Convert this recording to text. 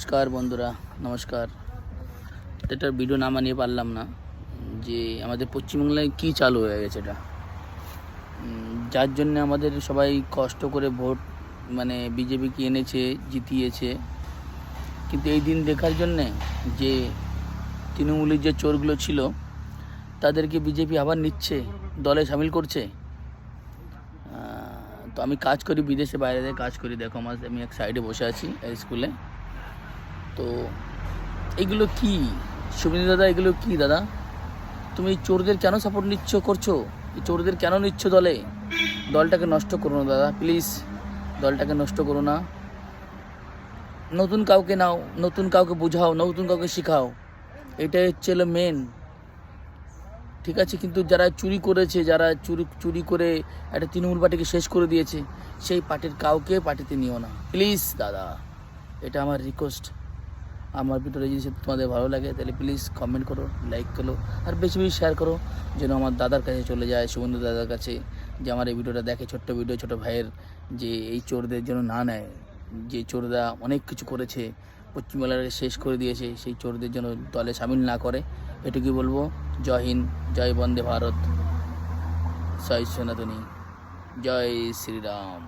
নমস্কার বন্ধুরা, নমস্কার। এটার ভিডিও না বানিয়ে পারলাম না যে আমাদের পশ্চিমবাংলায় কী চালু হয়ে গেছে এটা, যার জন্য আমাদের সবাই কষ্ট করে ভোট বিজেপিকে এনেছে, জিতিয়েছে। কিন্তু এই দিন দেখার জন্যে যে তৃণমূলের যে চোরগুলো ছিল তাদেরকে বিজেপি আবার নিচ্ছে, দলে সামিল করছে। তো আমি কাজ করি বিদেশে, বাইরে কাজ করি। দেখো আমি এক সাইডে বসে আছি স্কুলে। তো এগুলো কি শুভেন্দু দাদা, এগুলো কি দাদা? তুমি এই চোরদের কেন সাপোর্ট করছো? এই চোরদের কেন নিচ্ছ দলে? দলটাকে নষ্ট করো না দাদা, প্লিজ। দলটাকে নষ্ট করো না। নতুন কাউকে নাও, নতুন কাউকে বোঝাও, নতুন কাউকে শেখাও। এটাই হচ্ছে মেন, ঠিক আছে? কিন্তু যারা চুরি করেছে, যারা চুরি করে একটা তৃণমূল পার্টিকে শেষ করে দিয়েছে, সেই পার্টির কাউকে পার্টিতে নিও না, প্লিজ দাদা। এটা আমার রিকোয়েস্ট। আমার ভিডিওটা যদি তোমাদের ভালো লাগে তাহলে প্লিজ কমেন্ট করো, লাইক করো, আর বেশি বেশি শেয়ার করো, যেন আমার দাদার কাছে চলে যায়, শুভেন্দু দাদার কাছে, যে আমার এই ভিডিওটা দেখে, ছোট্ট ভিডিও, ছোটো ভাইয়ের, যে এই চোরদের জন্য না নেয়। যে চোররা অনেক কিছু করেছে, পশ্চিমবাংলাকে শেষ করে দিয়েছে, সেই চোরদের জন্য দলে সামিল না করে। এটুকুই বলবো। জয় হিন্দ, জয় বন্দে ভারত, জয় সনাতনী, জয় শ্রীরাম।